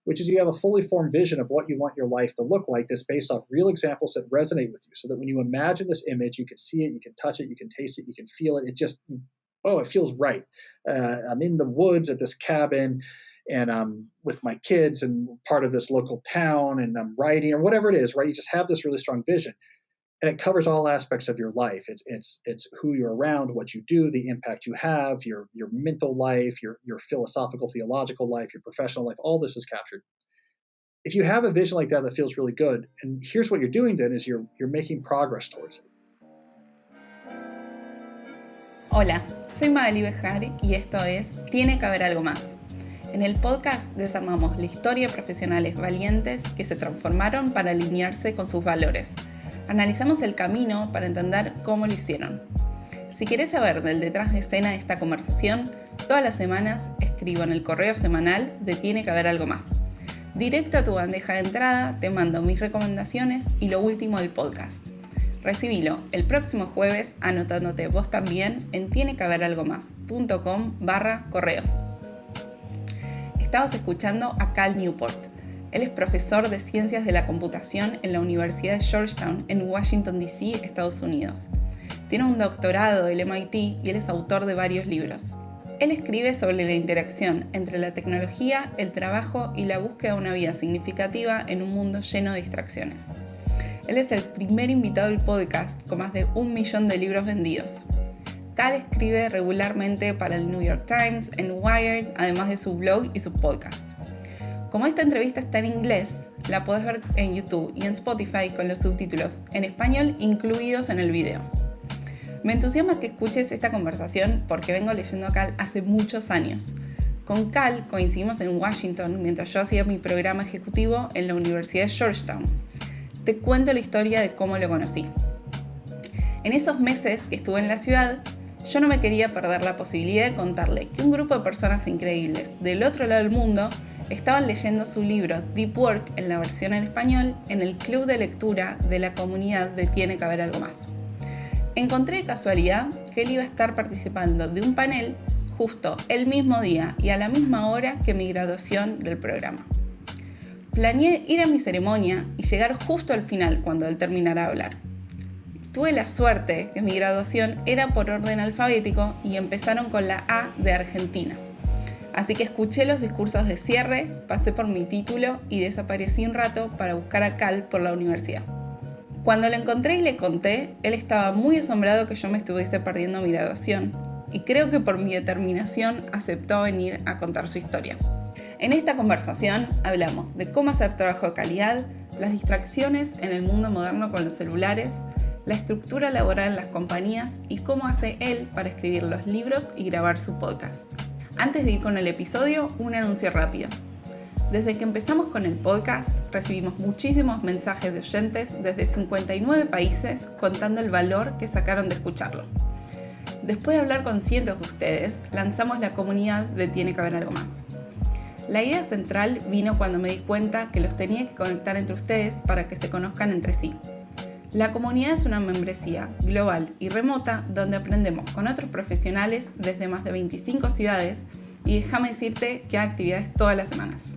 which is you have a fully formed vision of what you want your life to look like that's based off real examples that resonate with you, so that when you imagine this image, you can see it, you can touch it, you can taste it, you can feel it. It just, it feels right. I'm in the woods at this cabin, and I'm with my kids and part of this local town, and I'm writing, or whatever it is, right? You just have this really strong vision, and it covers all aspects of your life. It's who you're around, what you do, the impact you have, your mental life, your philosophical, theological life, your professional life. All this is captured. If you have a vision like that feels really good, and here's what you're doing then is you're making progress towards it. Hola, soy Magali Bejar y esto es Tiene que haber algo más. En el podcast desarmamos la historia de profesionales valientes que se transformaron para alinearse con sus valores. Analizamos el camino para entender cómo lo hicieron. Si querés saber del detrás de escena de esta conversación, todas las semanas escribo en el correo semanal de Tiene que haber algo más. Directo a tu bandeja de entrada te mando mis recomendaciones y lo último del podcast. Recibilo el próximo jueves anotándote vos también en tienequehaberalgomás.com/correo. Estabas escuchando a Cal Newport. Él es profesor de ciencias de la computación en la Universidad de Georgetown en Washington, D.C., Estados Unidos. Tiene un doctorado del MIT y él es autor de varios libros. Él escribe sobre la interacción entre la tecnología, el trabajo y la búsqueda de una vida significativa en un mundo lleno de distracciones. Él es el primer invitado del podcast con más de 1 millón de libros vendidos. Cal escribe regularmente para el New York Times, en Wired, además de su blog y su podcast. Como esta entrevista está en inglés, la podés ver en YouTube y en Spotify con los subtítulos en español incluidos en el video. Me entusiasma que escuches esta conversación porque vengo leyendo a Cal hace muchos años. Con Cal coincidimos en Washington mientras yo hacía mi programa ejecutivo en la Universidad de Georgetown. Te cuento la historia de cómo lo conocí. En esos meses que estuve en la ciudad, yo no me quería perder la posibilidad de contarle que un grupo de personas increíbles del otro lado del mundo estaban leyendo su libro Deep Work en la versión en español en el club de lectura de la comunidad de Tiene que haber algo más. Encontré de casualidad que él iba a estar participando de un panel justo el mismo día y a la misma hora que mi graduación del programa. Planeé ir a mi ceremonia y llegar justo al final cuando él terminara de hablar. Tuve la suerte que mi graduación era por orden alfabético y empezaron con la A de Argentina. Así que escuché los discursos de cierre, pasé por mi título y desaparecí un rato para buscar a Cal por la universidad. Cuando lo encontré y le conté, él estaba muy asombrado que yo me estuviese perdiendo mi graduación y creo que por mi determinación aceptó venir a contar su historia. En esta conversación hablamos de cómo hacer trabajo de calidad, las distracciones en el mundo moderno con los celulares, la estructura laboral en las compañías y cómo hace él para escribir los libros y grabar su podcast. Antes de ir con el episodio, un anuncio rápido. Desde que empezamos con el podcast, recibimos muchísimos mensajes de oyentes desde 59 países contando el valor que sacaron de escucharlo. Después de hablar con cientos de ustedes, lanzamos la comunidad de Tiene que haber algo más. La idea central vino cuando me di cuenta que los tenía que conectar entre ustedes para que se conozcan entre sí. La comunidad es una membresía global y remota donde aprendemos con otros profesionales desde más de 25 ciudades y déjame decirte que hay actividades todas las semanas.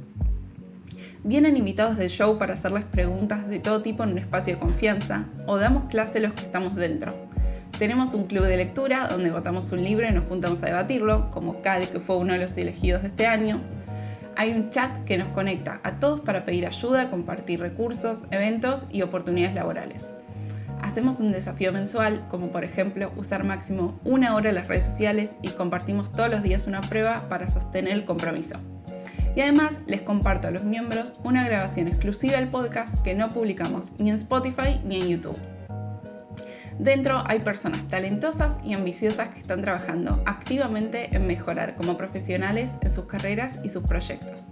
Vienen invitados del show para hacerles preguntas de todo tipo en un espacio de confianza o damos clase los que estamos dentro. Tenemos un club de lectura donde votamos un libro y nos juntamos a debatirlo, como Cal, que fue uno de los elegidos de este año. Hay un chat que nos conecta a todos para pedir ayuda, compartir recursos, eventos y oportunidades laborales. Hacemos un desafío mensual, como por ejemplo usar máximo 1 hora las redes sociales y compartimos todos los días una prueba para sostener el compromiso. Y además les comparto a los miembros una grabación exclusiva del podcast que no publicamos ni en Spotify ni en YouTube. Dentro hay personas talentosas y ambiciosas que están trabajando activamente en mejorar como profesionales en sus carreras y sus proyectos.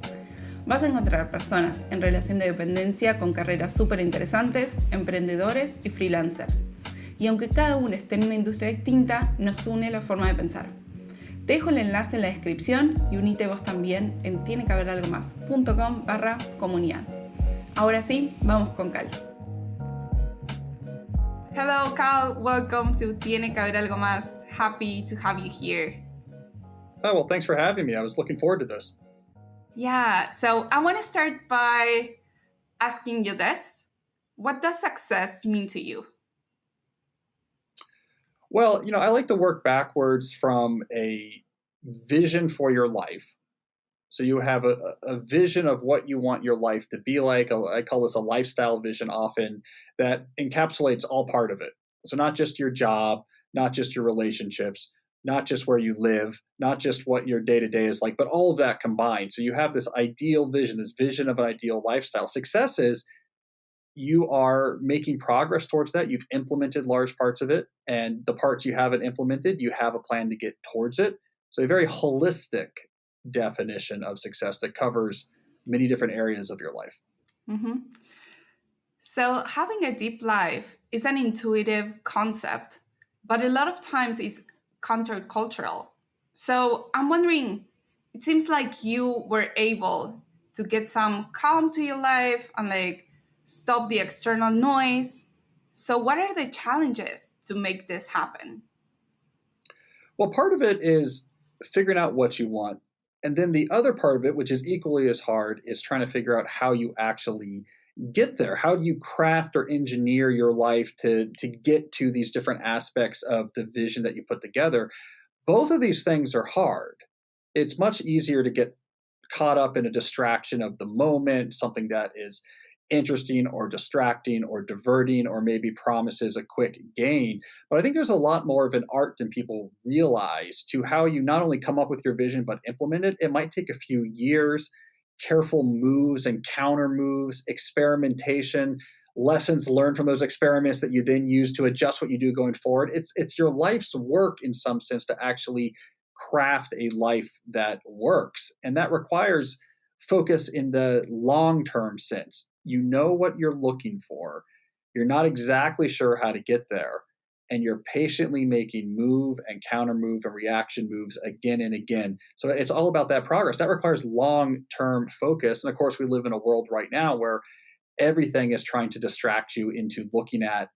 Vas a encontrar personas en relación de dependencia con carreras súper interesantes, emprendedores y freelancers. Y aunque cada uno esté en una industria distinta, nos une la forma de pensar. Te dejo el enlace en la descripción y unite vos también en tienequehaberalgomás.com/comunidad. Ahora sí, vamos con Cal. Hello, Cal. Welcome to Tiene que haber algo más. Happy to have you here. Oh, well, thanks for having me. I was looking forward to this. Yeah, so I want to start by asking you this. What does success mean to you? Well, I like to work backwards from a vision for your life. So you have a vision of what you want your life to be like. I call this a lifestyle vision often that encapsulates all part of it. So not just your job, not just your relationships, not just where you live, not just what your day to day is like, but all of that combined. So you have this ideal vision, this vision of an ideal lifestyle. Success is you are making progress towards that. You've implemented large parts of it, and the parts you haven't implemented, you have a plan to get towards it. So, a very holistic definition of success that covers many different areas of your life. Hmm. So, having a deep life is an intuitive concept, but a lot of times it's countercultural. So, I'm wondering, it seems like you were able to get some calm to your life and like stop the external noise. So, what are the challenges to make this happen? Well, part of it is figuring out what you want. And then the other part of it, which is equally as hard, is trying to figure out how you actually get there. How do you craft or engineer your life to get to these different aspects of the vision that you put together? Both of these things are hard. It's much easier to get caught up in a distraction of the moment, something that is interesting or distracting or diverting or maybe promises a quick gain. But I think there's a lot more of an art than people realize to how you not only come up with your vision but implement it. It might take a few years, careful moves and counter moves, experimentation, lessons learned from those experiments that you then use to adjust what you do going forward. It's your life's work in some sense to actually craft a life that works. And that requires focus in the long term sense. You know what you're looking for, you're not exactly sure how to get there, and you're patiently making move and counter move and reaction moves again and again. So it's all about that progress. That requires long term focus. And of course, we live in a world right now where everything is trying to distract you into looking at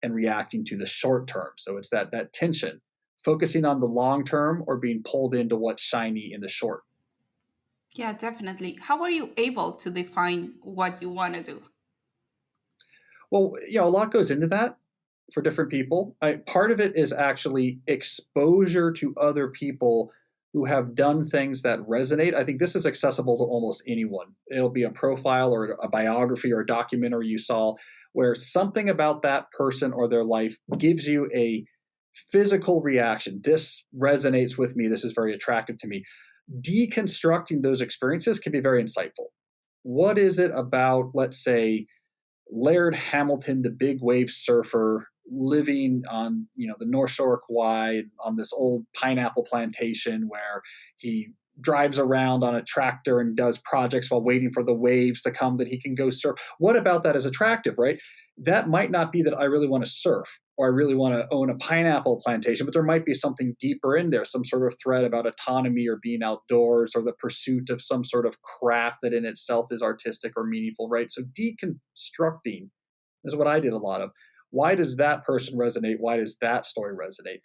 and reacting to the short term. So it's that tension, focusing on the long term or being pulled into what's shiny in the short. Yeah, definitely. How are you able to define what you want to do? Well, a lot goes into that for different people. Part of it is actually exposure to other people who have done things that resonate. I think this is accessible to almost anyone. It'll be a profile or a biography or a documentary you saw where something about that person or their life gives you a physical reaction. This resonates with me. This is very attractive to me. Deconstructing those experiences can be very insightful. What is it about, let's say, Laird Hamilton, the big wave surfer, living on the North Shore of Kauai on this old pineapple plantation where he drives around on a tractor and does projects while waiting for the waves to come that he can go surf. What about that is attractive, right? That might not be that I really want to surf or I really want to own a pineapple plantation, but there might be something deeper in there, some sort of thread about autonomy or being outdoors or the pursuit of some sort of craft that in itself is artistic or meaningful, right? So deconstructing is what I did a lot of. Why does that person resonate? Why does that story resonate?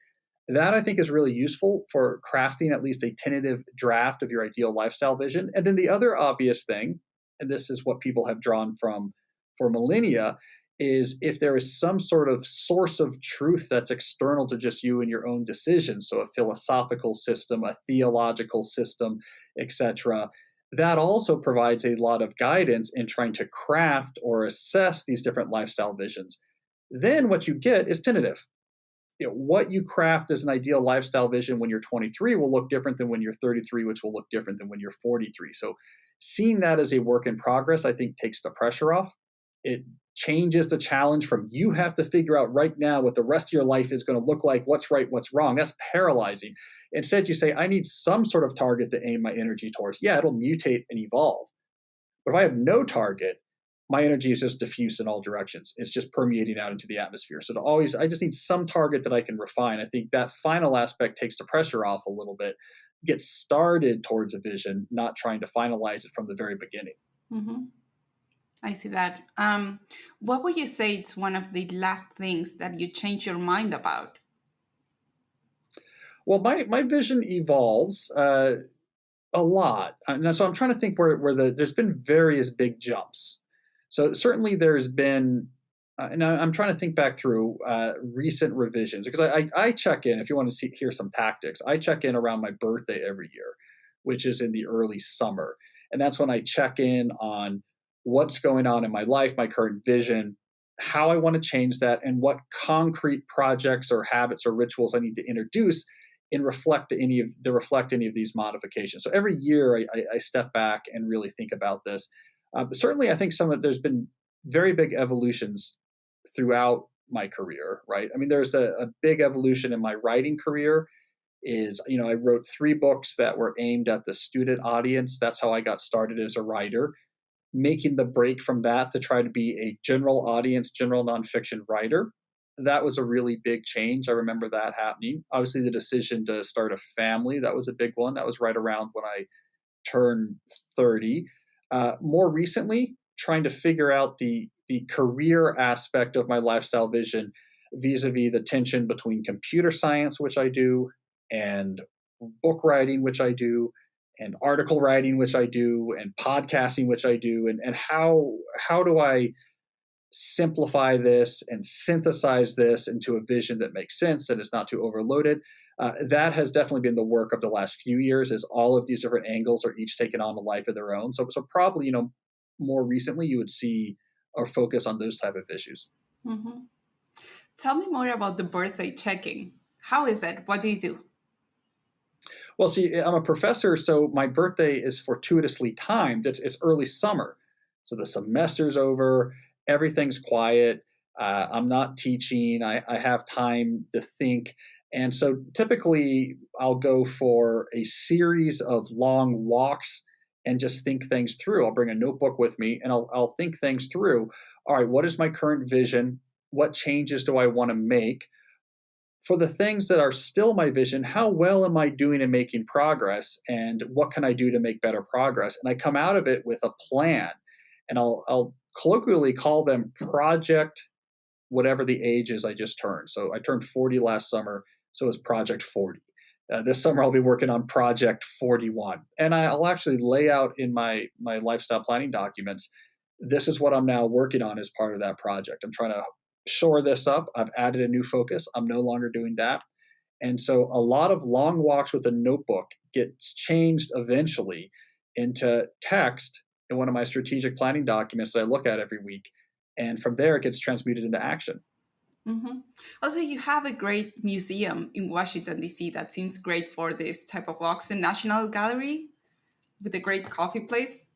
That I think is really useful for crafting at least a tentative draft of your ideal lifestyle vision. And then the other obvious thing, and this is what people have drawn from for millennia, is if there is some sort of source of truth that's external to just you and your own decisions, so a philosophical system, a theological system, etc., that also provides a lot of guidance in trying to craft or assess these different lifestyle visions. Then what you get is tentative. What you craft as an ideal lifestyle vision when you're 23 will look different than when you're 33, which will look different than when you're 43. So seeing that as a work in progress, I think takes the pressure off. It changes the challenge from you have to figure out right now what the rest of your life is going to look like, what's right, what's wrong. That's paralyzing. Instead, you say, I need some sort of target to aim my energy towards. Yeah, it'll mutate and evolve. But if I have no target, my energy is just diffuse in all directions. It's just permeating out into the atmosphere. So I just need some target that I can refine. I think that final aspect takes the pressure off a little bit, get started towards a vision, not trying to finalize it from the very beginning. Hmm. I see that. What would you say it's one of the last things that you change your mind about? Well, my vision evolves. A lot. And so I'm trying to think where there's been various big jumps. So certainly there's been, and I'm trying to think back through recent revisions because I check in. If you want to hear some tactics, I check in around my birthday every year, which is in the early summer, and that's when I check in on what's going on in my life, my current vision, how I want to change that, and what concrete projects or habits or rituals I need to introduce and reflect any of these modifications. So every year I step back and really think about this. But certainly, I think there's been very big evolutions throughout my career. Right? I mean, there's a big evolution in my writing career. I wrote 3 books that were aimed at the student audience. That's how I got started as a writer. Making the break from that to try to be a general audience, general nonfiction writer, that was a really big change. I remember that happening. Obviously, the decision to start a family, that was a big one. That was right around when I turned 30. More recently, trying to figure out the career aspect of my lifestyle vision vis-a-vis the tension between computer science, which I do, and book writing, which I do, and article writing, which I do, and podcasting, which I do, and how do I simplify this and synthesize this into a vision that makes sense and is not too overloaded. That has definitely been the work of the last few years, as all of these different angles are each taking on a life of their own. So probably, more recently you would see or focus on those type of issues. Mm-hmm. Tell me more about the birthday checking. How is it? What do you do? Well, see, I'm a professor, so my birthday is fortuitously timed. It's early summer. So the semester's over, everything's quiet. I'm not teaching. I have time to think. And so typically I'll go for a series of long walks and just think things through. I'll bring a notebook with me and I'll think things through. All right, what is my current vision? What changes do I want to make? For the things that are still my vision, how well am I doing in making progress? And what can I do to make better progress? And I come out of it with a plan. And I'll colloquially call them project, whatever the age is I just turned. So I turned 40 last summer, so it's project 40. This summer I'll be working on project 41. And I'll actually lay out in my lifestyle planning documents, this is what I'm now working on as part of that project. I'm trying to shore this up. I've added a new focus. I'm no longer doing that. And so a lot of long walks with a notebook gets changed eventually into text in one of my strategic planning documents that I look at every week. And from there, it gets transmuted into action. Mm-hmm. Also, you have a great museum in Washington, D.C. that seems great for this type of walks, the National Gallery with a great coffee place.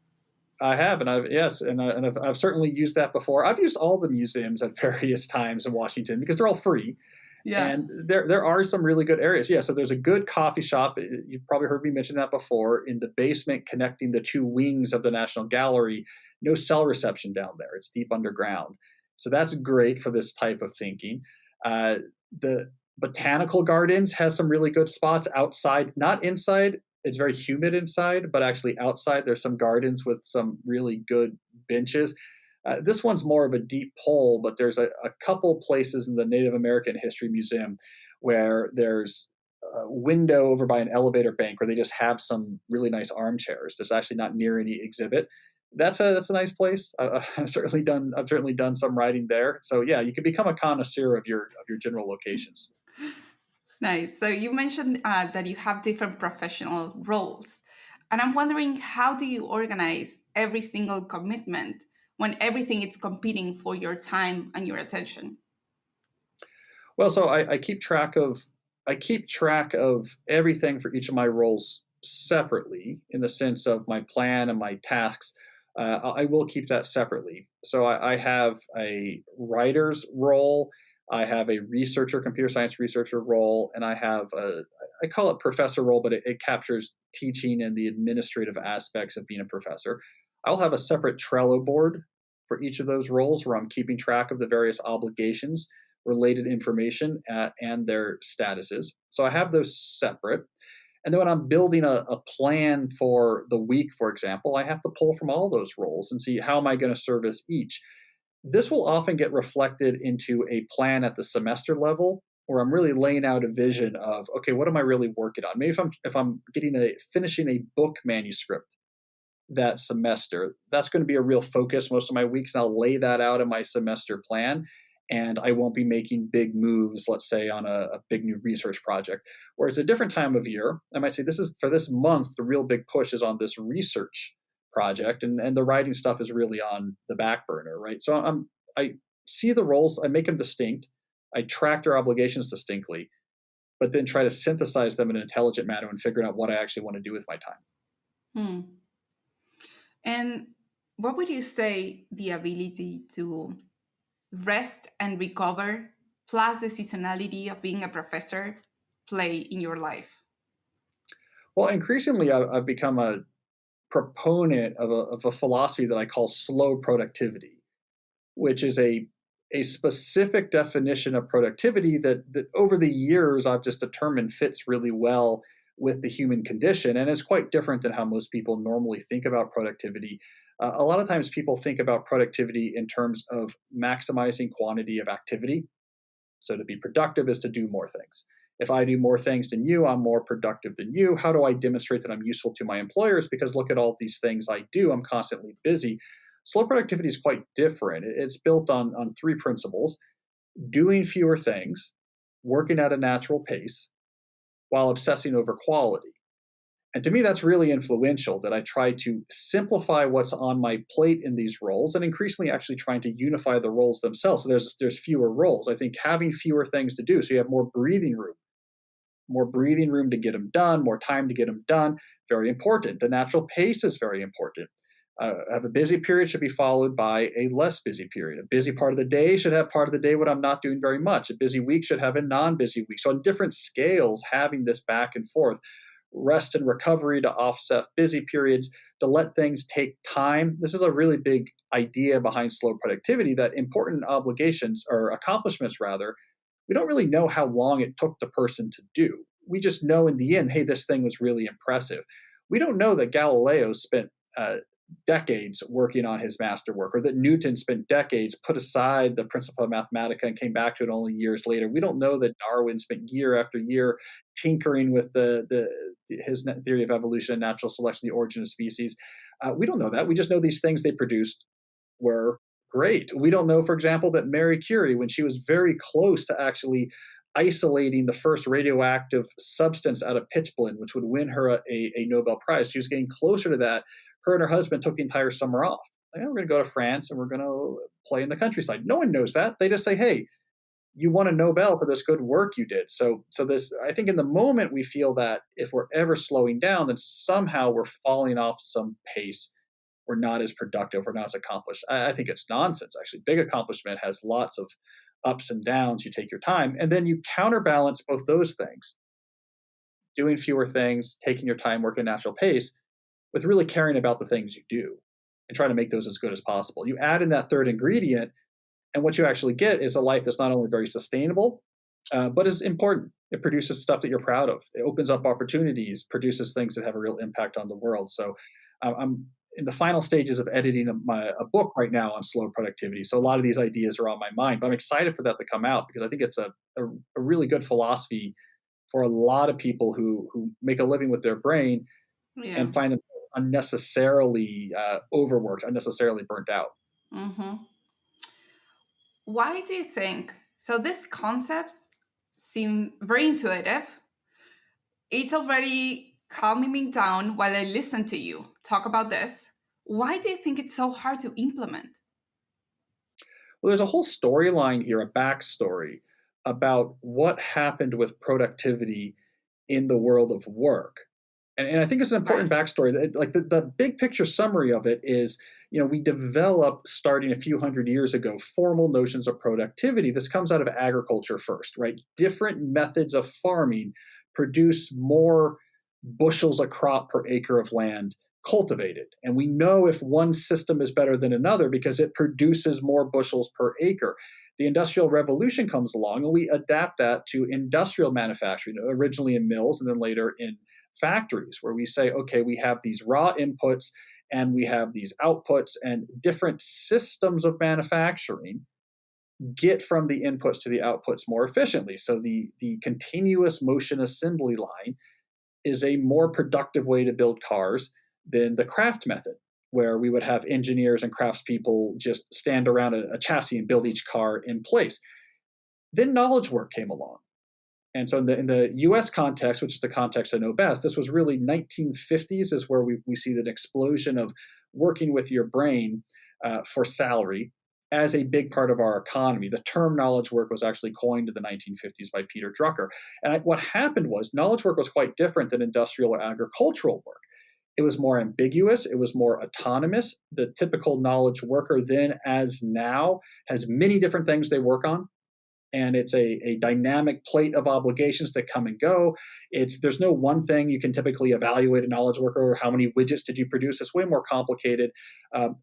I have, and I've certainly used that before. I've used all the museums at various times in Washington because they're all free. Yeah. And there are some really good areas. Yeah, so there's a good coffee shop. You've probably heard me mention that before. In the basement connecting the 2 wings of the National Gallery, no cell reception down there. It's deep underground. So that's great for this type of thinking. The Botanical Gardens has some really good spots outside, not inside. It's very humid inside, but actually outside there's some gardens with some really good benches. This one's more of a deep hole, but there's a couple places in the Native American History Museum where there's a window over by an elevator bank where they just have some really nice armchairs. That's actually not near any exhibit. That's a nice place. I've certainly done some writing there. So yeah, you can become a connoisseur of your general locations. Nice. So you mentioned that you have different professional roles. And I'm wondering, how do you organize every single commitment when everything is competing for your time and your attention? Well, so I keep track of everything for each of my roles separately in the sense of my plan and my tasks. I will keep that separately. So I have a writer's role, I have a computer science researcher role, and I call it professor role, but it captures teaching and the administrative aspects of being a professor. I'll have a separate Trello board for each of those roles where I'm keeping track of the various obligations, related information, and their statuses. So I have those separate. And then when I'm building a plan for the week, for example, I have to pull from all those roles and see how am I going to service each. This will often get reflected into a plan at the semester level where I'm really laying out a vision of, okay, what am I really working on? Maybe if I'm finishing a book manuscript that semester, that's going to be a real focus most of my weeks. And I'll lay that out in my semester plan. And I won't be making big moves, let's say, on a big new research project. Whereas a different time of year, I might say, this is for this month, the real big push is on this research project, and the writing stuff is really on the back burner, right? So I see the roles, I make them distinct, I track their obligations distinctly, but then try to synthesize them in an intelligent manner and figuring out what I actually want to do with my time. Hmm. And what would you say the ability to rest and recover, plus the seasonality of being a professor, play in your life? Well, increasingly, I've become a proponent of a philosophy that I call slow productivity, which is a specific definition of productivity that over the years I've just determined fits really well with the human condition. And it's quite different than how most people normally think about productivity. A lot of times people think about productivity in terms of maximizing quantity of activity. So to be productive is to do more things. If I do more things than you, I'm more productive than you. How do I demonstrate that I'm useful to my employers? Because look at all these things I do. I'm constantly busy. Slow productivity is quite different. It's built on three principles: doing fewer things, working at a natural pace, while obsessing over quality. And to me, that's really influential, that I try to simplify what's on my plate in these roles and increasingly actually trying to unify the roles themselves. So there's fewer roles. I think having fewer things to do, so you have more breathing room to get them done, more time to get them done, very important. The natural pace is very important. Have a busy period should be followed by a less busy period. A busy part of the day should have part of the day when I'm not doing very much. A busy week should have a non-busy week. So on different scales, having this back and forth, rest and recovery to offset busy periods, to let things take time. This is a really big idea behind slow productivity, that important obligations or accomplishments rather, we don't really know how long it took the person to do. We just know in the end, hey, this thing was really impressive. We don't know that Galileo spent decades working on his masterwork, or that Newton spent decades, put aside the Principia Mathematica and came back to it only years later. We don't know that Darwin spent year after year tinkering with his theory of evolution and natural selection, the origin of species. We don't know that. We just know these things they produced were great. We don't know, for example, that Marie Curie, when she was very close to actually isolating the first radioactive substance out of pitchblende, which would win her a Nobel Prize, she was getting closer to that. Her and her husband took the entire summer off. Like, we're going to go to France and we're going to play in the countryside. No one knows that. They just say, hey, you won a Nobel for this good work you did. So this, I think in the moment we feel that if we're ever slowing down, then somehow we're falling off some pace. We're not as productive. We're not as accomplished. I think it's nonsense, actually. Big accomplishment has lots of ups and downs. You take your time, and then you counterbalance both those things, doing fewer things, taking your time, working at a natural pace, with really caring about the things you do and trying to make those as good as possible. You add in that third ingredient, and what you actually get is a life that's not only very sustainable, but is important. It produces stuff that you're proud of. It opens up opportunities, produces things that have a real impact on the world. So I'm in the final stages of editing a book right now on slow productivity. So a lot of these ideas are on my mind, but I'm excited for that to come out because I think it's a really good philosophy for a lot of people who make a living with their brain and find them unnecessarily overworked, unnecessarily burnt out. Mm-hmm. Why do you think? So these concepts seem very intuitive. It's already calming me down while I listen to you talk about this. Why do you think it's so hard to implement? Well, there's a whole storyline here, a backstory about what happened with productivity in the world of work. And I think it's an important backstory. Like the big picture summary of it is, we developed starting a few hundred years ago formal notions of productivity. This comes out of agriculture first, right? Different methods of farming produce more bushels a crop per acre of land cultivated. And we know if one system is better than another because it produces more bushels per acre. The Industrial Revolution comes along and we adapt that to industrial manufacturing, originally in mills and then later in factories, where we say, okay, we have these raw inputs and we have these outputs and different systems of manufacturing get from the inputs to the outputs more efficiently. So the continuous motion assembly line is a more productive way to build cars than the craft method, where we would have engineers and craftspeople just stand around a chassis and build each car in place. Then knowledge work came along. And so in the US context, which is the context I know best, this was really 1950s is where we see that explosion of working with your brain for salary as a big part of our economy. The term knowledge work was actually coined in the 1950s by Peter Drucker. And what happened was knowledge work was quite different than industrial or agricultural work. It was more ambiguous. It was more autonomous. The typical knowledge worker then, as now, has many different things they work on. And it's a dynamic plate of obligations that come and go. There's no one thing you can typically evaluate a knowledge worker. How many widgets did you produce? It's way more complicated.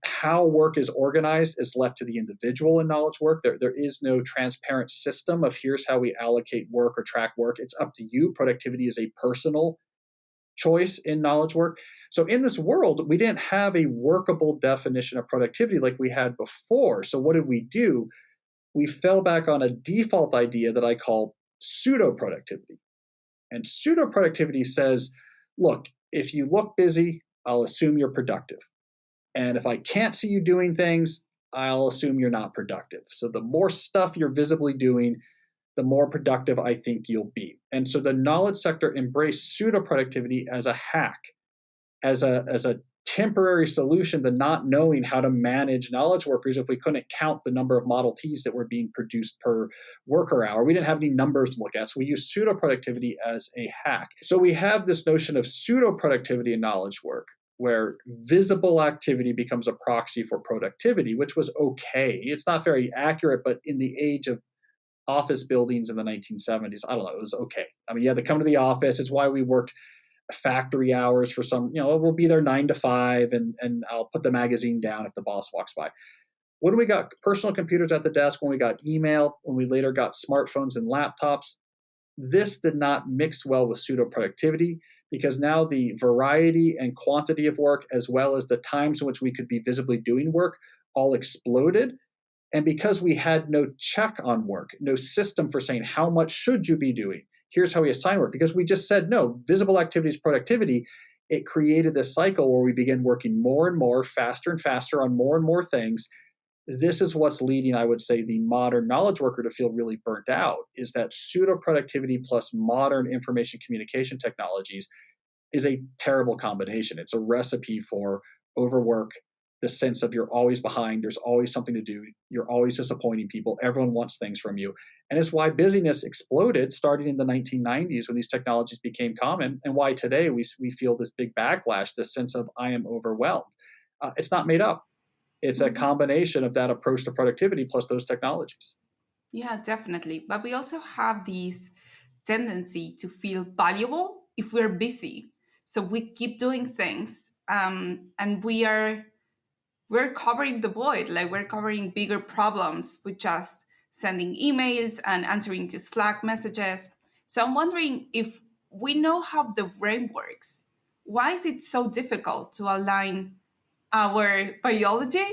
How work is organized is left to the individual in knowledge work. There is no transparent system of here's how we allocate work or track work. It's up to you. Productivity is a personal choice in knowledge work. So in this world, we didn't have a workable definition of productivity like we had before. So what did we do? We fell back on a default idea that I call pseudo-productivity. And pseudo-productivity says, look, if you look busy, I'll assume you're productive. And if I can't see you doing things, I'll assume you're not productive. So the more stuff you're visibly doing, the more productive I think you'll be. And so the knowledge sector embraced pseudo-productivity as a hack, as a temporary solution to not knowing how to manage knowledge workers if we couldn't count the number of Model Ts that were being produced per worker hour. We didn't have any numbers to look at, so we use pseudo-productivity as a hack. So we have this notion of pseudo-productivity in knowledge work, where visible activity becomes a proxy for productivity, which was okay. It's not very accurate, but in the age of office buildings in the 1970s, I don't know, it was okay. I mean, you had to come to the office. It's why we worked factory hours for some, we'll be there 9 to 5 and I'll put the magazine down if the boss walks by. When we got personal computers at the desk, when we got email, when we later got smartphones and laptops, this did not mix well with pseudo-productivity because now the variety and quantity of work, as well as the times in which we could be visibly doing work, all exploded. And because we had no check on work, no system for saying how much should you be doing, here's how we assign work, because we just said, no, visible activity is productivity. It created this cycle where we begin working more and more, faster and faster on more and more things. This is what's leading, I would say, the modern knowledge worker to feel really burnt out, is that pseudo-productivity plus modern information communication technologies is a terrible combination. It's a recipe for overwork, the sense of you're always behind, there's always something to do, you're always disappointing people, everyone wants things from you. And it's why busyness exploded starting in the 1990s when these technologies became common, and why today we feel this big backlash, this sense of I am overwhelmed. It's not made up. It's a combination of that approach to productivity plus those technologies. Yeah, definitely. But we also have this tendency to feel valuable if we're busy. So we keep doing things and we're covering the void, like we're covering bigger problems with just sending emails and answering to Slack messages. So I'm wondering, if we know how the brain works, why is it so difficult to align our biology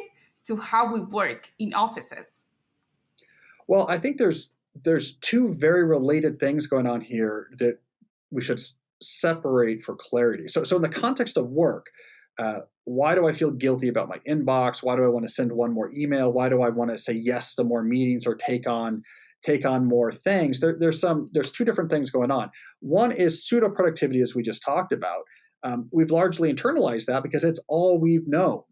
to how we work in offices? Well, I think there's two very related things going on here that we should separate for clarity. So in the context of work, why do I feel guilty about my inbox? Why do I want to send one more email? Why do I want to say yes to more meetings or take on more things? There's two different things going on. One is pseudo productivity, as we just talked about. We've largely internalized that because it's all we've known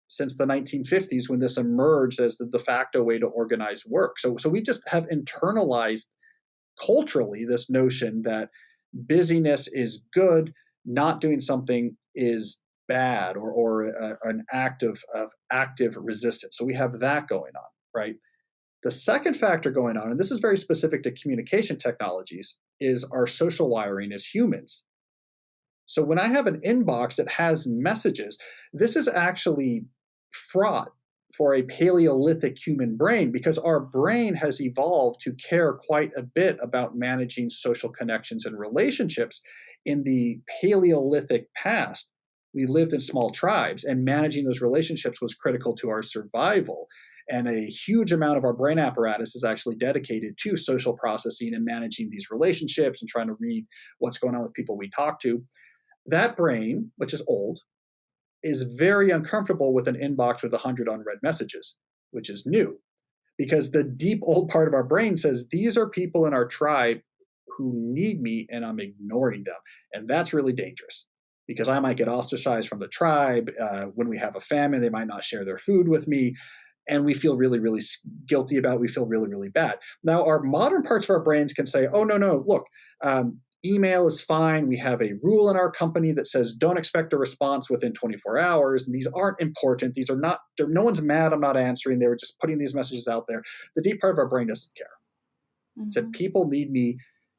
since the 1950s when this emerged as the de facto way to organize work. So we just have internalized culturally this notion that busyness is good, not doing something is bad, or an act of active resistance. So we have that going on, right? The second factor going on, and this is very specific to communication technologies, is our social wiring as humans. So when I have an inbox that has messages, this is actually fraught for a Paleolithic human brain because our brain has evolved to care quite a bit about managing social connections and relationships. In the Paleolithic past, we lived in small tribes, and managing those relationships was critical to our survival. And a huge amount of our brain apparatus is actually dedicated to social processing and managing these relationships and trying to read what's going on with people we talk to. That brain, which is old, is very uncomfortable with an inbox with 100 unread messages, which is new. Because the deep old part of our brain says, these are people in our tribe who need me and I'm ignoring them. And that's really dangerous because I might get ostracized from the tribe. When we have a famine, they might not share their food with me. And we feel really, really guilty about it. We feel really, really bad. Now, our modern parts of our brains can say, oh, no, look, email is fine. We have a rule in our company that says don't expect a response within 24 hours. And these aren't important. These are not, no one's mad I'm not answering. They were just putting these messages out there. The deep part of our brain doesn't care. Mm-hmm. It said people need me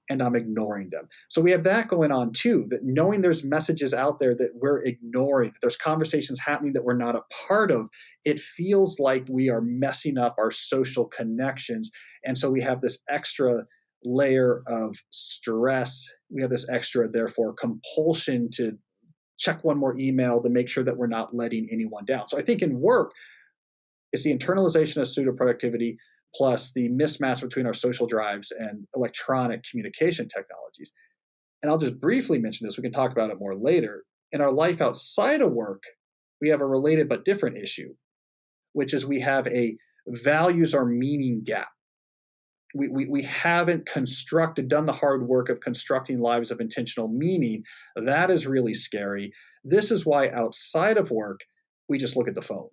and I'm ignoring them. So we have that going on too, that knowing there's messages out there that we're ignoring, that there's conversations happening that we're not a part of, it feels like we are messing up our social connections. And so we have this extra layer of stress. We have this extra, therefore, compulsion to check one more email to make sure that we're not letting anyone down. So I think in work, it's the internalization of pseudo-productivity plus the mismatch between our social drives and electronic communication technologies. And I'll just briefly mention this. We can talk about it more later. In our life outside of work, we have a related but different issue, which is we have a values or meaning gap. We haven't done the hard work of constructing lives of intentional meaning. That is really scary. This is why outside of work, we just look at the phone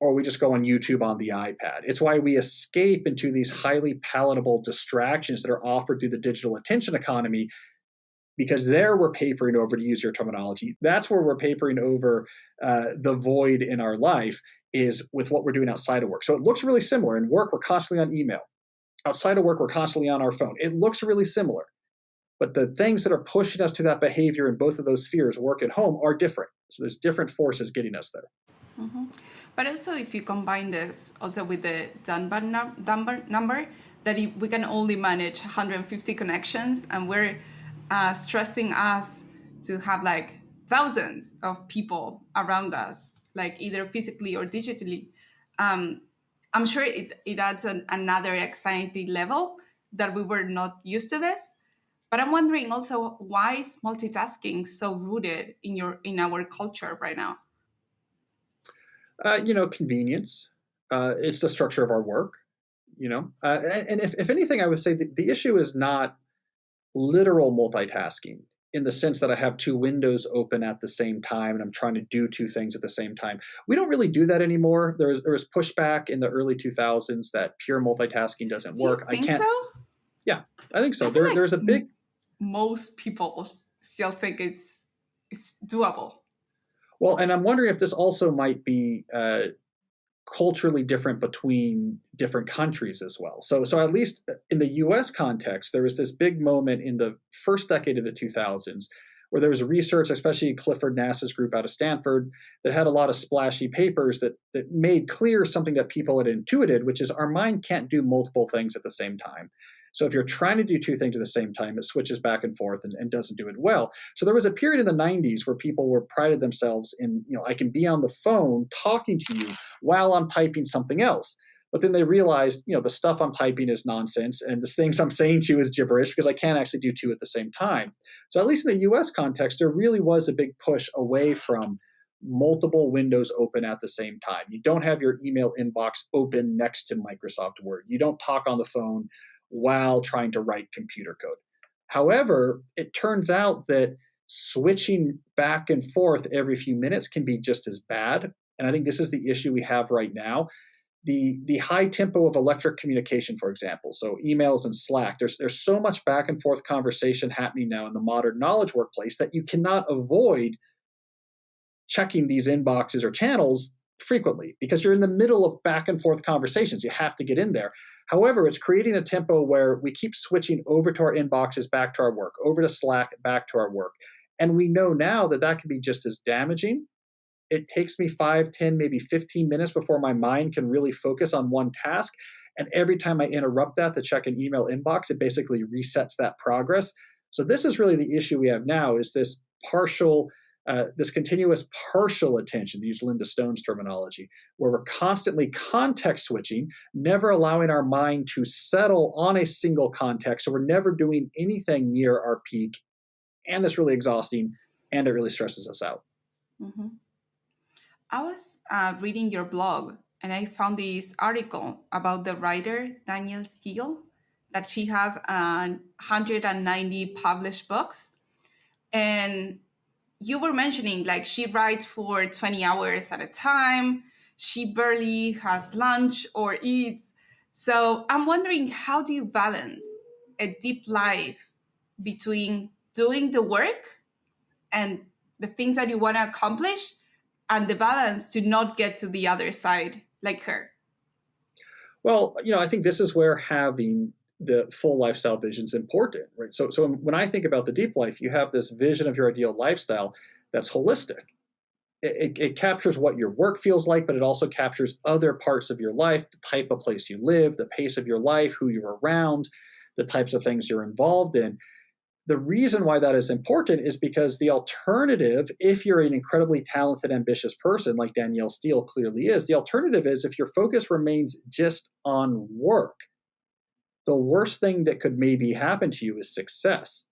or we just go on YouTube on the iPad. It's why we escape into these highly palatable distractions that are offered through the digital attention economy, because there we're papering over, to use your terminology, that's where we're papering over the void in our life is with what we're doing outside of work. So it looks really similar. In work, we're constantly on email. Outside of work, we're constantly on our phone. It looks really similar, but the things that are pushing us to that behavior in both of those spheres, work and home, are different. So there's different forces getting us there. Mm-hmm. But also, if you combine this also with the Dunbar number, that we can only manage 150 connections, and we're stressing us to have like thousands of people around us, like either physically or digitally. I'm sure it adds another anxiety level that we were not used to this. But I'm wondering also, why is multitasking so rooted in our culture right now? Convenience. It's the structure of our work. And if anything, I would say the issue is not literal multitasking in the sense that I have two windows open at the same time and I'm trying to do two things at the same time. We don't really do that anymore. There was pushback in the early 2000s that pure multitasking doesn't work. Do you think so? Yeah, I think so. There's a big. Most people still think it's doable. Well, and I'm wondering if this also might be culturally different between different countries as well. So at least in the US context, there was this big moment in the first decade of the 2000s where there was research, especially Clifford Nass's group out of Stanford, that had a lot of splashy papers that made clear something that people had intuited, which is our mind can't do multiple things at the same time. So if you're trying to do two things at the same time, it switches back and forth and doesn't do it well. So there was a period in the 90s where people were prided themselves in, I can be on the phone talking to you while I'm typing something else. But then they realized, the stuff I'm typing is nonsense and the things I'm saying to you is gibberish because I can't actually do two at the same time. So at least in the US context, there really was a big push away from multiple windows open at the same time. You don't have your email inbox open next to Microsoft Word. You don't talk on the phone while trying to write computer code. However, it turns out that switching back and forth every few minutes can be just as bad. And I think this is the issue we have right now. The high tempo of electric communication, for example, so emails and Slack, there's so much back and forth conversation happening now in the modern knowledge workplace that you cannot avoid checking these inboxes or channels frequently because you're in the middle of back and forth conversations. You have to get in there. However, it's creating a tempo where we keep switching over to our inboxes, back to our work, over to Slack, back to our work. And we know now that can be just as damaging. It takes me 5, 10, maybe 15 minutes before my mind can really focus on one task. And every time I interrupt that to check an email inbox, it basically resets that progress. So this is really the issue we have now, is this partial this continuous partial attention, to use Linda Stone's terminology, where we're constantly context switching, never allowing our mind to settle on a single context. So we're never doing anything near our peak. And that's really exhausting, and it really stresses us out. Mm-hmm. I was reading your blog, and I found this article about the writer Danielle Steele, that she has 190 published books. And you were mentioning, like, she writes for 20 hours at a time. She barely has lunch or eats. So I'm wondering, how do you balance a deep life between doing the work and the things that you want to accomplish, and the balance to not get to the other side like her? Well, I think this is where having the full lifestyle vision is important, right? So when I think about the deep life, you have this vision of your ideal lifestyle that's holistic. It captures what your work feels like, but it also captures other parts of your life, the type of place you live, the pace of your life, who you're around, the types of things you're involved in. The reason why that is important is because the alternative, if you're an incredibly talented, ambitious person like Danielle Steele clearly is, the alternative is if your focus remains just on work, the worst thing that could maybe happen to you is success.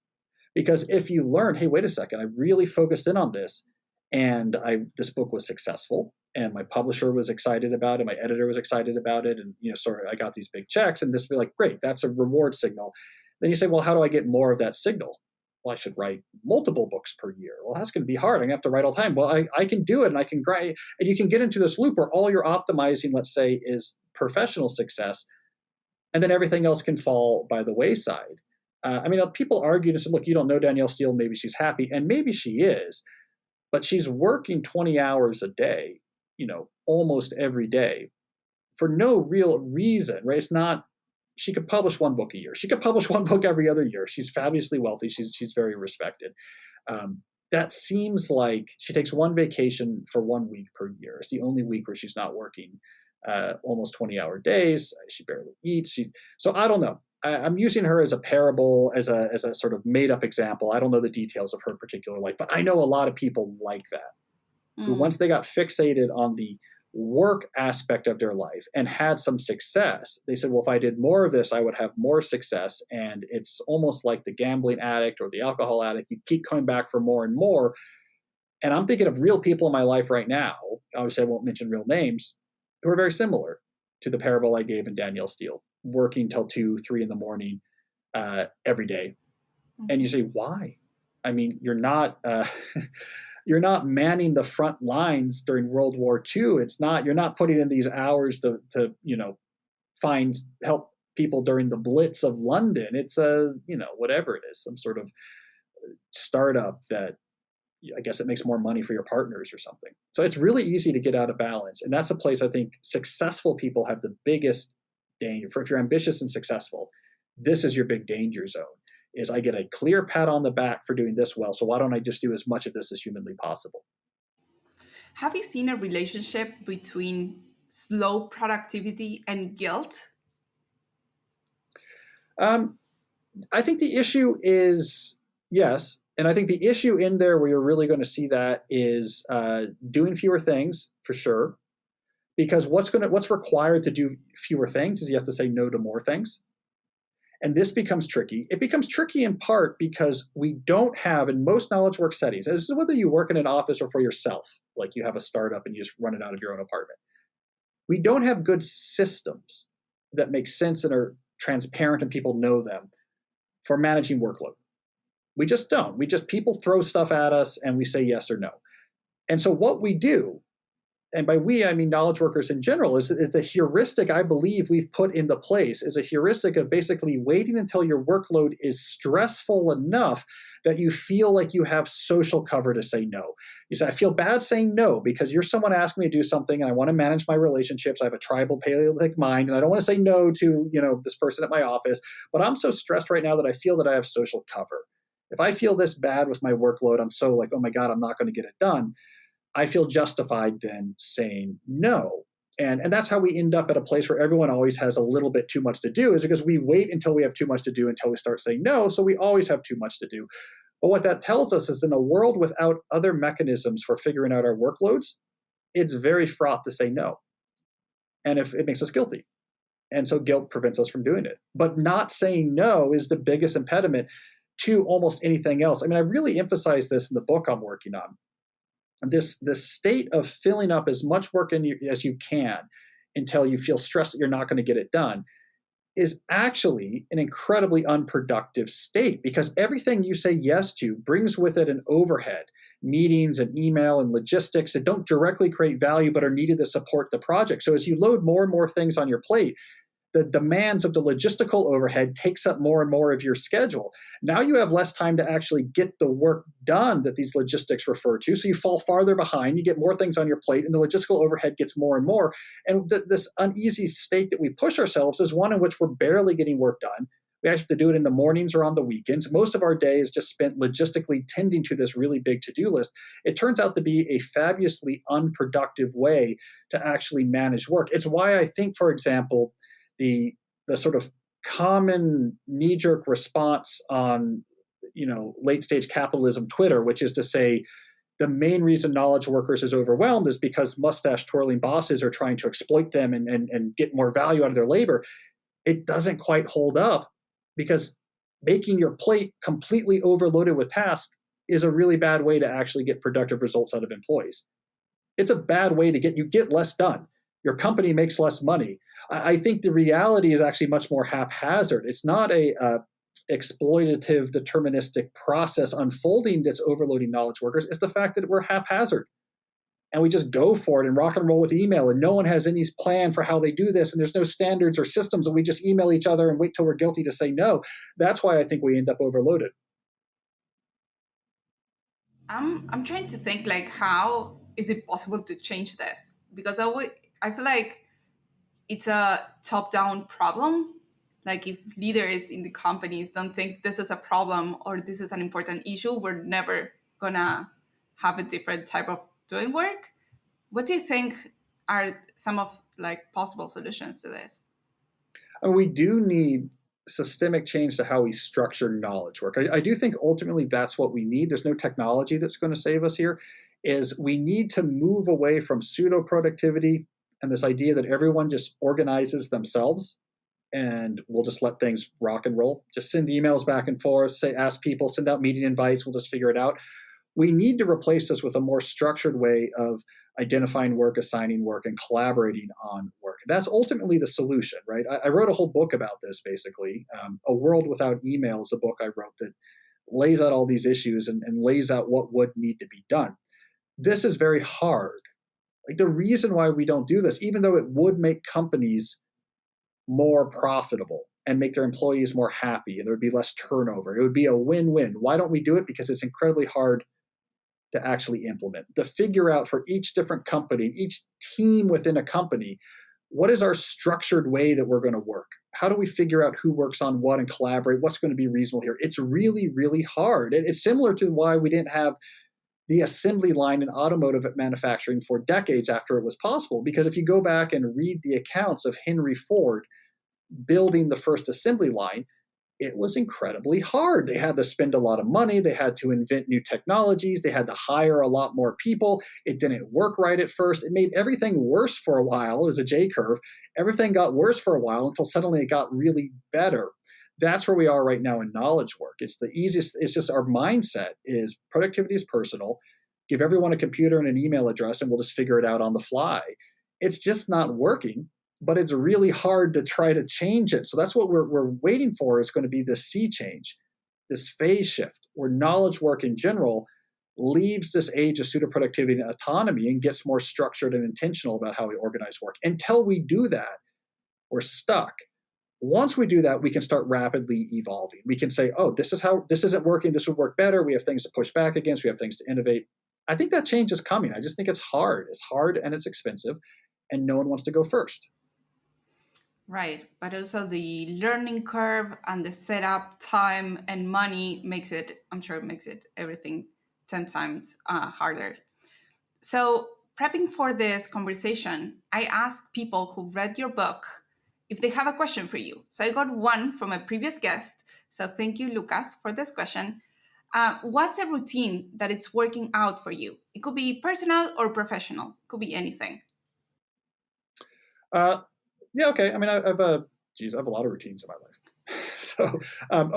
Because if you learn, hey, wait a second, I really focused in on this, and this book was successful, and my publisher was excited about it, my editor was excited about it, and I got these big checks, and this would be like, great, that's a reward signal. Then you say, well, how do I get more of that signal? Well, I should write multiple books per year. Well, that's going to be hard. I'm going to have to write all the time. Well, I can do it, and I can grind. And you can get into this loop where all you're optimizing, let's say, is professional success, and then everything else can fall by the wayside. People argue and say, look, you don't know Danielle Steele. Maybe she's happy, and maybe she is, but she's working 20 hours a day, almost every day for no real reason, right? It's not, she could publish one book a year. She could publish one book every other year. She's fabulously wealthy. She's very respected. That seems like she takes one vacation for 1 week per year. It's the only week where she's not working almost 20-hour days. She barely eats. So I don't know. I'm using her as a parable, as a sort of made-up example. I don't know the details of her particular life, but I know a lot of people like that, who once they got fixated on the work aspect of their life and had some success, they said, well, if I did more of this, I would have more success. And it's almost like the gambling addict or the alcohol addict. You keep coming back for more and more. And I'm thinking of real people in my life right now, obviously I won't mention real names, who are very similar to the parable I gave in Danielle Steele, working till 2, 3 in the morning every day. And you say, why? I mean, you're not you're not manning the front lines during World War II. You're not putting in these hours to help people during the Blitz of London. It's whatever it is, some sort of startup that I guess it makes more money for your partners or something. So it's really easy to get out of balance. And that's a place I think successful people have the biggest danger. If you're ambitious and successful, this is your big danger zone, is I get a clear pat on the back for doing this well. So why don't I just do as much of this as humanly possible? Have you seen a relationship between slow productivity and guilt? I think the issue is yes. And I think the issue in there where you're really going to see that is doing fewer things, for sure. Because what's required to do fewer things is you have to say no to more things. And this becomes tricky. It becomes tricky in part because we don't have, in most knowledge work settings, and this is whether you work in an office or for yourself, like you have a startup and you just run it out of your own apartment. We don't have good systems that make sense and are transparent and people know them for managing workload. We just don't. People throw stuff at us and we say yes or no. And so what we do, and by we, I mean knowledge workers in general, is the heuristic I believe we've put into place is a heuristic of basically waiting until your workload is stressful enough that you feel like you have social cover to say no. You say, I feel bad saying no because you're someone asking me to do something and I want to manage my relationships. I have a tribal Paleolithic mind and I don't want to say no to this person at my office, but I'm so stressed right now that I feel that I have social cover. If I feel this bad with my workload, I'm so like, oh my God, I'm not going to get it done. I feel justified then saying no. And that's how we end up at a place where everyone always has a little bit too much to do, is because we wait until we have too much to do until we start saying no. So we always have too much to do. But what that tells us is in a world without other mechanisms for figuring out our workloads, it's very fraught to say no. And if it makes us guilty. And so guilt prevents us from doing it. But not saying no is the biggest impediment to almost anything else. I mean, I really emphasize this in the book I'm working on. This state of filling up as much work as you can until you feel stressed that you're not going to get it done is actually an incredibly unproductive state, because everything you say yes to brings with it an overhead, meetings and email and logistics that don't directly create value but are needed to support the project. So as you load more and more things on your plate, the demands of the logistical overhead takes up more and more of your schedule. Now you have less time to actually get the work done that these logistics refer to. So you fall farther behind, you get more things on your plate, and the logistical overhead gets more and more. And this uneasy state that we push ourselves is one in which we're barely getting work done. We have to do it in the mornings or on the weekends. Most of our day is just spent logistically tending to this really big to-do list. It turns out to be a fabulously unproductive way to actually manage work. It's why I think, for example, the sort of common knee-jerk response on late stage capitalism Twitter, which is to say the main reason knowledge workers is overwhelmed is because mustache twirling bosses are trying to exploit them and get more value out of their labor. It doesn't quite hold up, because making your plate completely overloaded with tasks is a really bad way to actually get productive results out of employees. It's a bad way to get less done. Your company makes less money. I think the reality is actually much more haphazard. It's not a exploitative, deterministic process unfolding that's overloading knowledge workers. It's the fact that we're haphazard and we just go for it and rock and roll with email, and no one has any plan for how they do this, and there's no standards or systems, and we just email each other and wait till we're guilty to say no. That's why I think we end up overloaded. I'm trying to think, like, how is it possible to change this? Because I feel like it's a top-down problem. Like, if leaders in the companies don't think this is a problem or this is an important issue, we're never gonna have a different type of doing work. What do you think are some of like possible solutions to this? And we do need systemic change to how we structure knowledge work. I do think ultimately that's what we need. There's no technology that's going to save us here. Is we need to move away from pseudo productivity and this idea that everyone just organizes themselves and we'll just let things rock and roll. Just send emails back and forth, ask people, send out meeting invites, we'll just figure it out. We need to replace this with a more structured way of identifying work, assigning work, and collaborating on work. That's ultimately the solution, right? I wrote a whole book about this, basically. A World Without Email is a book I wrote that lays out all these issues and lays out what would need to be done. This is very hard. Like, the reason why we don't do this, even though it would make companies more profitable and make their employees more happy, and there would be less turnover, it would be a win-win. Why don't we do it? Because it's incredibly hard to actually implement, to figure out for each different company, each team within a company, what is our structured way that we're going to work? How do we figure out who works on what and collaborate? What's going to be reasonable here? It's really, really hard. It's similar to why we didn't have the assembly line in automotive manufacturing for decades after it was possible. Because if you go back and read the accounts of Henry Ford building the first assembly line, it was incredibly hard. They had to spend a lot of money. They had to invent new technologies. They had to hire a lot more people. It didn't work right at first. It made everything worse for a while. It was a J curve. Everything got worse for a while until suddenly it got really better. That's where we are right now in knowledge work. It's the easiest. It's just our mindset is productivity is personal. Give everyone a computer and an email address and we'll just figure it out on the fly. It's just not working. But it's really hard to try to change it. So that's what we're waiting for, is going to be this sea change, this phase shift, where knowledge work in general leaves this age of pseudo productivity and autonomy and gets more structured and intentional about how we organize work. Until we do that, we're stuck. Once we do that, we can start rapidly evolving. We can say, oh, this isn't working. This would work better. We have things to push back against. We have things to innovate. I think that change is coming. I just think it's hard. It's hard and it's expensive, and no one wants to go first. Right, but also the learning curve and the setup time and money makes it everything 10 times harder. So prepping for this conversation, I asked people who read your book if they have a question for you. So I got one from a previous guest. So thank you, Lucas, for this question. What's a routine that it's working out for you? It could be personal or professional. It could be anything. Yeah, okay. I mean, I have I have a lot of routines in my life. So,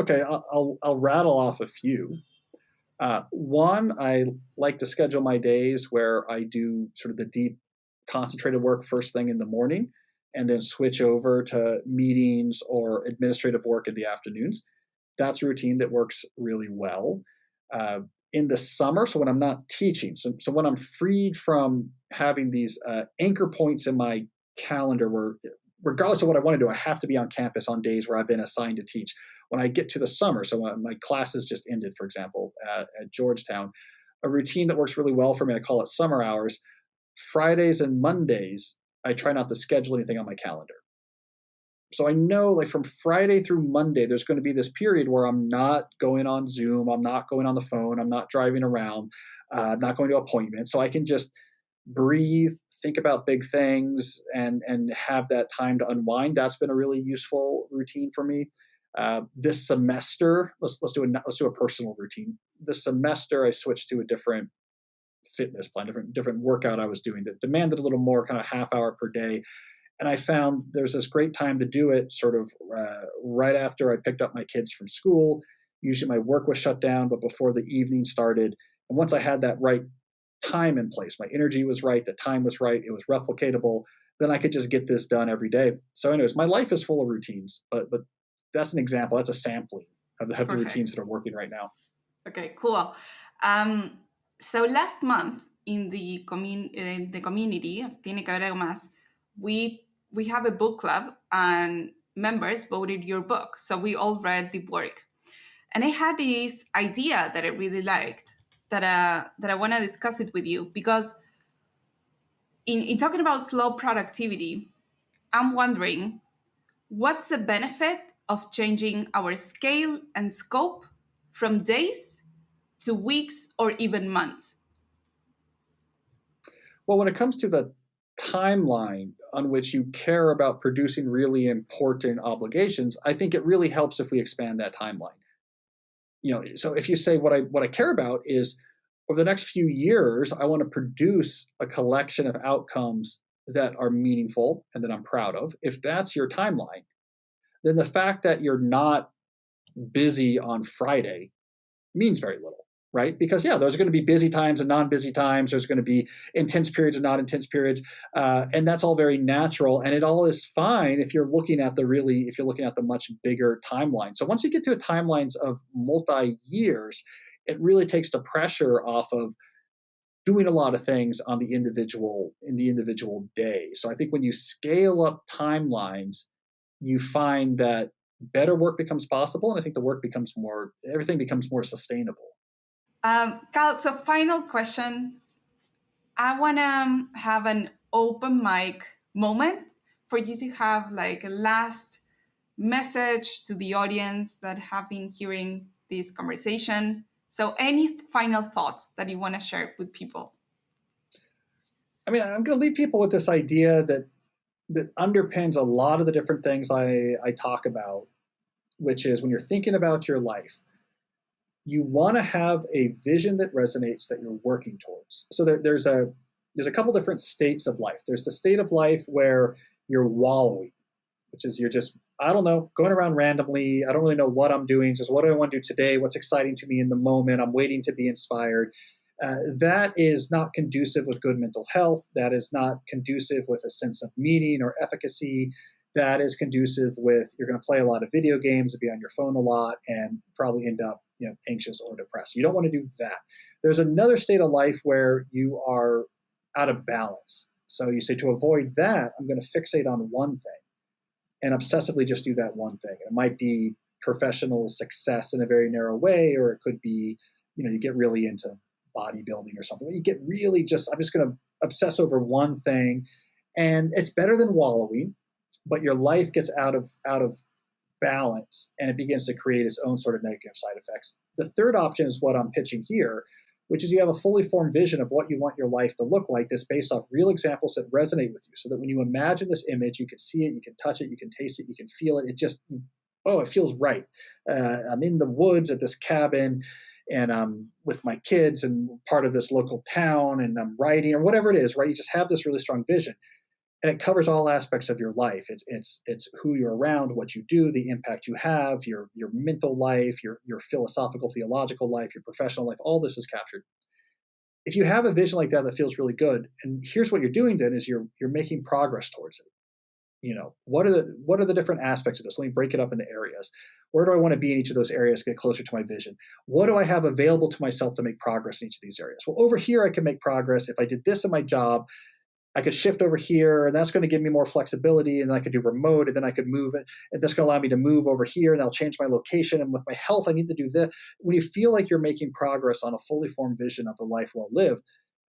okay, I'll rattle off a few. One, I like to schedule my days where I do sort of the deep, concentrated work first thing in the morning, and then switch over to meetings or administrative work in the afternoons. That's a routine that works really well. Uh, in the summer, so when I'm not teaching, so when I'm freed from having these anchor points in my calendar where, regardless of what I want to do, I have to be on campus on days where I've been assigned to teach. When I get to the summer, so when my classes just ended, for example, at Georgetown, a routine that works really well for me, I call it summer hours. Fridays and Mondays, I try not to schedule anything on my calendar. So I know, like, from Friday through Monday, there's going to be this period where I'm not going on Zoom, I'm not going on the phone, I'm not driving around, I'm not going to appointments. So I can just breathe, think about big things, and have that time to unwind. That's been a really useful routine for me. This semester, let's do a personal routine. This semester, I switched to a different fitness plan, different workout I was doing that demanded a little more, kind of half hour per day. And I found there's this great time to do it sort of right after I picked up my kids from school. Usually my work was shut down, but before the evening started. And once I had that right time in place, my energy was right, the time was right, it was replicatable, then I could just get this done every day. So anyways, my life is full of routines, but that's an example. That's a sampling of the routines that are working right now. Okay, cool. So last month in the community of Tiene que haber algo más, we have a book club and members voted your book. So we all read the work. And I had this idea that I really liked that I want to discuss it with you, because in talking about slow productivity, I'm wondering, what's the benefit of changing our scale and scope from days to weeks or even months? Well, when it comes to the timeline on which you care about producing really important obligations, I think it really helps if we expand that timeline. So if you say what I care about is over the next few years, I want to produce a collection of outcomes that are meaningful and that I'm proud of. If that's your timeline, then the fact that you're not busy on Friday means very little, right? Because yeah, there's going to be busy times and non-busy times. There's going to be intense periods and not intense periods, and that's all very natural. And it all is fine if you're looking at the much bigger timeline. So once you get to timelines of multi-years, it really takes the pressure off of doing a lot of things on the individual day. So I think when you scale up timelines, you find that better work becomes possible, and I think everything becomes more sustainable. Cal, so final question. I want to have an open mic moment for you to have like a last message to the audience that have been hearing this conversation. So any final thoughts that you want to share with people? I mean, I'm going to leave people with this idea that underpins a lot of the different things I talk about, which is when you're thinking about your life, you want to have a vision that resonates, that you're working towards. So there's a couple different states of life. There's the state of life where you're wallowing, which is you're just, I don't know, going around randomly. I don't really know what I'm doing. Just what do I want to do today? What's exciting to me in the moment? I'm waiting to be inspired. That is not conducive with good mental health. That is not conducive with a sense of meaning or efficacy. That is conducive with, you're going to play a lot of video games and be on your phone a lot and probably end up anxious or depressed. You don't want to do that. There's another state of life where you are out of balance. So you say, to avoid that, I'm going to fixate on one thing and obsessively just do that one thing. It might be professional success in a very narrow way, or it could be, you get really into bodybuilding or something. You get really I'm just going to obsess over one thing, and it's better than wallowing, but your life gets out of balance and it begins to create its own sort of negative side effects. The third option is what I'm pitching here, which is you have a fully formed vision of what you want your life to look like that's based off real examples that resonate with you, so that when you imagine this image, you can see it, you can touch it, you can taste it, you can feel it. It just, it feels right. I'm in the woods at this cabin. and I'm with my kids and part of this local town and I'm writing or whatever it is, right? You just have this really strong vision. And it covers all aspects of your life. It's who you're around, what you do, the impact you have, your mental life, your philosophical, theological life, your professional life. All this is captured. If you have a vision like that feels really good, and here's what you're doing then is you're making progress towards it. What are the different aspects of this? Let me break it up into areas. Where do I want to be in each of those areas to get closer to my vision? What do I have available to myself to make progress in each of these areas? Well, over here I can make progress. If I did this in my job, I could shift over here, and that's going to give me more flexibility, and I could do remote, and then I could move it, and that's going to allow me to move over here, and I'll change my location. And with my health, I need to do this. When you feel like you're making progress on a fully formed vision of a life well lived,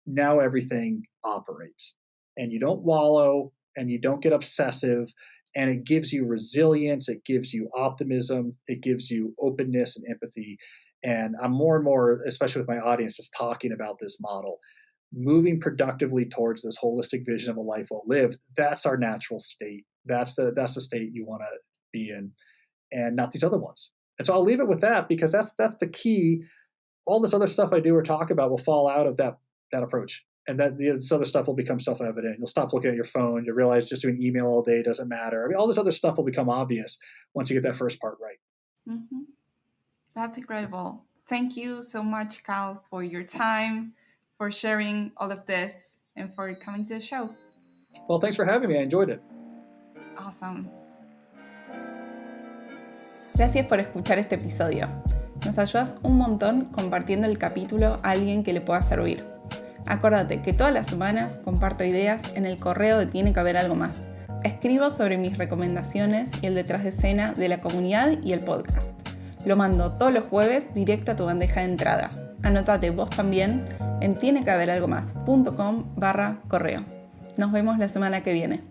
now everything operates. And you don't wallow, and you don't get obsessive, and it gives you resilience, it gives you optimism, it gives you openness and empathy. And I'm more and more, especially with my audiences, talking about this model. Moving productively towards this holistic vision of a life well lived, that's our natural state. That's the state you want to be in, and not these other ones. And so I'll leave it with that, because that's the key. All this other stuff I do or talk about will fall out of that approach, and that this other stuff will become self-evident. You'll stop looking at your phone. You'll realize just doing email all day doesn't matter. I mean, all this other stuff will become obvious once you get that first part right. Mm-hmm. That's incredible. Thank you so much, Cal, for your time, for sharing all of this, and for coming to the show. Well, thanks for having me. I enjoyed it. Awesome. Gracias por escuchar este episodio. Nos ayudas un montón compartiendo el capítulo a alguien que le pueda servir. Acuérdate que todas las semanas comparto ideas en el correo de Tiene que haber algo más. Escribo sobre mis recomendaciones y el detrás de escena de la comunidad y el podcast. Lo mando todos los jueves directo a tu bandeja de entrada. Anótate vos también en tienequehaberalgomás.com/correo. Nos vemos la semana que viene.